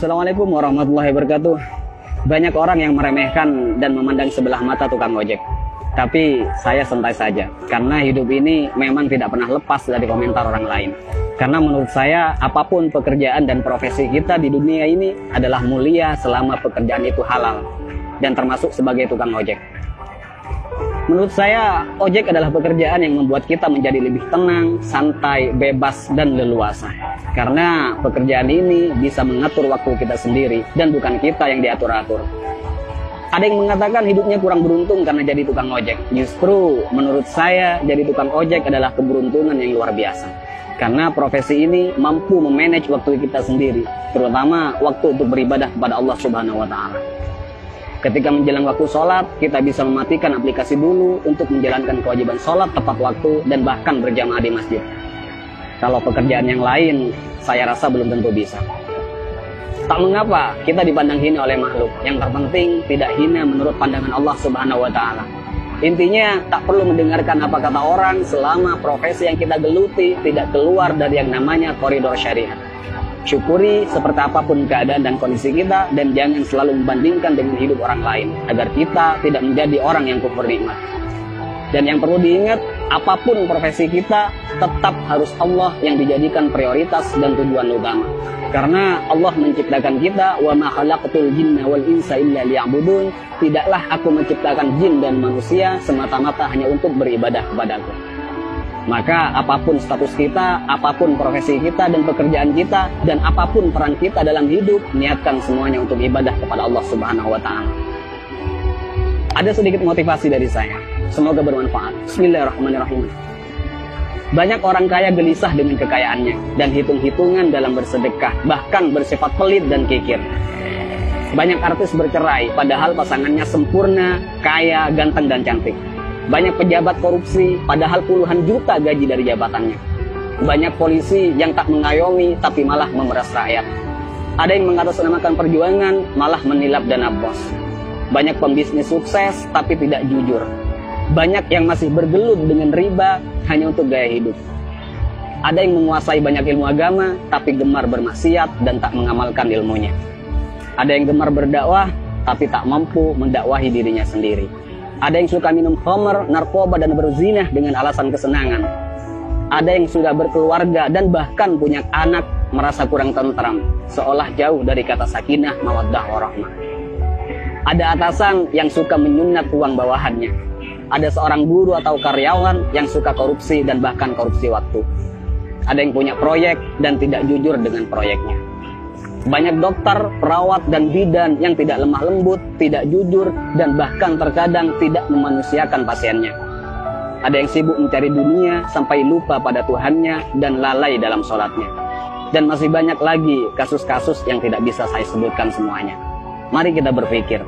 Assalamualaikum warahmatullahi wabarakatuh. Banyak orang yang meremehkan dan memandang sebelah mata tukang ojek. Tapi saya santai saja, karena hidup ini memang tidak pernah lepas dari komentar orang lain. Karena menurut saya, apapun pekerjaan dan profesi kita di dunia ini adalah mulia selama pekerjaan itu halal, dan termasuk sebagai tukang ojek. Menurut saya, ojek adalah pekerjaan yang membuat kita menjadi lebih tenang, santai, bebas, dan leluasa. Karena pekerjaan ini bisa mengatur waktu kita sendiri, dan bukan kita yang diatur-atur. Ada yang mengatakan hidupnya kurang beruntung karena jadi tukang ojek. Justru menurut saya, jadi tukang ojek adalah keberuntungan yang luar biasa. Karena profesi ini mampu memanage waktu kita sendiri, terutama waktu untuk beribadah kepada Allah Subhanahu wa Ta'ala. Ketika menjelang waktu sholat, kita bisa mematikan aplikasi dulu untuk menjalankan kewajiban sholat tepat waktu dan bahkan berjamaah di masjid. Kalau pekerjaan yang lain, saya rasa belum tentu bisa. Tak mengapa kita dipandang hina oleh makhluk. Yang terpenting tidak hina menurut pandangan Allah Subhanahu wa Ta'ala. Intinya tak perlu mendengarkan apa kata orang selama profesi yang kita geluti tidak keluar dari yang namanya koridor syariat. Syukuri seperti apapun keadaan dan kondisi kita, dan jangan selalu membandingkan dengan hidup orang lain agar kita tidak menjadi orang yang kufur nikmat. Dan yang perlu diingat, apapun profesi kita tetap harus Allah yang dijadikan prioritas dan tujuan utama. Karena Allah menciptakan kita, wa ma khalaqtul jinna wal insa illa liya'budun. Tidaklah aku menciptakan jin dan manusia semata-mata hanya untuk beribadah kepadaku. Maka apapun status kita, apapun profesi kita dan pekerjaan kita, dan apapun peran kita dalam hidup, niatkan semuanya untuk ibadah kepada Allah Subhanahu wa Ta'ala. Ada sedikit motivasi dari saya, semoga bermanfaat. Bismillahirrahmanirrahim. Banyak orang kaya gelisah dengan kekayaannya dan hitung-hitungan dalam bersedekah, bahkan bersifat pelit dan kikir. Banyak artis bercerai padahal pasangannya sempurna, kaya, ganteng dan cantik. Banyak pejabat korupsi, padahal puluhan juta gaji dari jabatannya. Banyak polisi yang tak mengayomi, tapi malah memeras rakyat. Ada yang mengatasnamakan perjuangan, malah menilap dana bos. Banyak pembisnis sukses, tapi tidak jujur. Banyak yang masih bergelut dengan riba, hanya untuk gaya hidup. Ada yang menguasai banyak ilmu agama, tapi gemar bermaksiat dan tak mengamalkan ilmunya. Ada yang gemar berdakwah, tapi tak mampu mendakwahi dirinya sendiri. Ada yang suka minum khamr, narkoba, dan berzinah dengan alasan kesenangan. Ada yang sudah berkeluarga dan bahkan punya anak merasa kurang tentram, seolah jauh dari kata sakinah, mawaddah, warahmah. Ada atasan yang suka menyunat uang bawahannya. Ada seorang guru atau karyawan yang suka korupsi dan bahkan korupsi waktu. Ada yang punya proyek dan tidak jujur dengan proyeknya. Banyak dokter, perawat, dan bidan yang tidak lemah lembut, tidak jujur, dan bahkan terkadang tidak memanusiakan pasiennya. Ada yang sibuk mencari dunia sampai lupa pada Tuhannya dan lalai dalam sholatnya. Dan masih banyak lagi kasus-kasus yang tidak bisa saya sebutkan semuanya. Mari kita berpikir,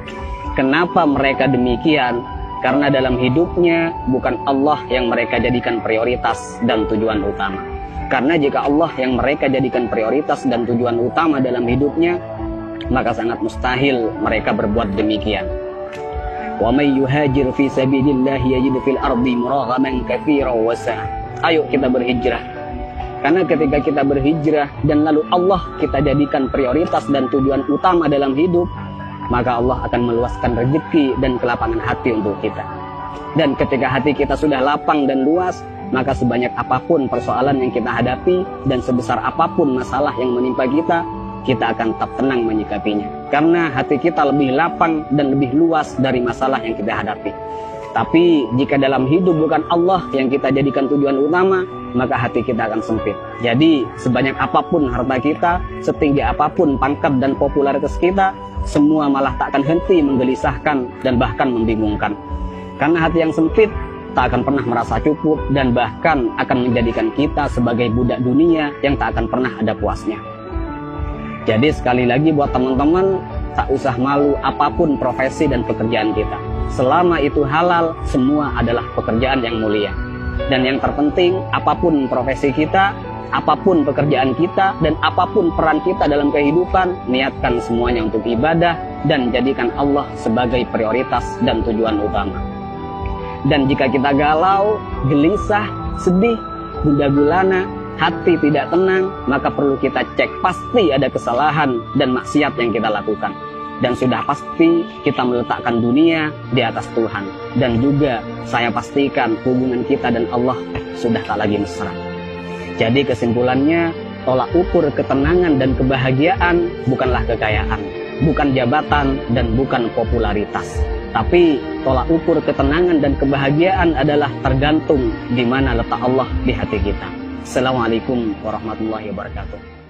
kenapa mereka demikian? Karena dalam hidupnya bukan Allah yang mereka jadikan prioritas dan tujuan utama. Karena jika Allah yang mereka jadikan prioritas dan tujuan utama dalam hidupnya, maka sangat mustahil mereka berbuat demikian. Wa may yuhajir fi sabilillah yajid fil ardi muraghaman katsiran wa sa'a. Ayo kita berhijrah. Karena ketika kita berhijrah dan lalu Allah kita jadikan prioritas dan tujuan utama dalam hidup, maka Allah akan meluaskan rezeki dan kelapangan hati untuk kita. Dan ketika hati kita sudah lapang dan luas, maka sebanyak apapun persoalan yang kita hadapi dan sebesar apapun masalah yang menimpa kita akan tetap tenang menyikapinya. Karena hati kita lebih lapang dan lebih luas dari masalah yang kita hadapi. Tapi jika dalam hidup bukan Allah yang kita jadikan tujuan utama, maka hati kita akan sempit. Jadi sebanyak apapun harta kita, setinggi apapun pangkat dan popularitas kita, semua malah tak akan henti menggelisahkan dan bahkan membingungkan. Karena hati yang sempit tak akan pernah merasa cukup dan bahkan akan menjadikan kita sebagai budak dunia yang tak akan pernah ada puasnya. Jadi sekali lagi buat teman-teman, tak usah malu apapun profesi dan pekerjaan kita. Selama itu halal, semua adalah pekerjaan yang mulia. Dan yang terpenting, apapun profesi kita, apapun pekerjaan kita, dan apapun peran kita dalam kehidupan, niatkan semuanya untuk ibadah dan jadikan Allah sebagai prioritas dan tujuan utama. Dan jika kita galau, gelisah, sedih, gundah gulana, hati tidak tenang, maka perlu kita cek. Pasti ada kesalahan dan maksiat yang kita lakukan. Dan sudah pasti kita meletakkan dunia di atas Tuhan. Dan juga saya pastikan hubungan kita dan Allah sudah tak lagi mesra. Jadi kesimpulannya, tolak ukur ketenangan dan kebahagiaan bukanlah kekayaan, bukan jabatan, dan bukan popularitas. Tapi tolak ukur ketenangan dan kebahagiaan adalah tergantung di mana letak Allah di hati kita. Assalamualaikum warahmatullahi wabarakatuh.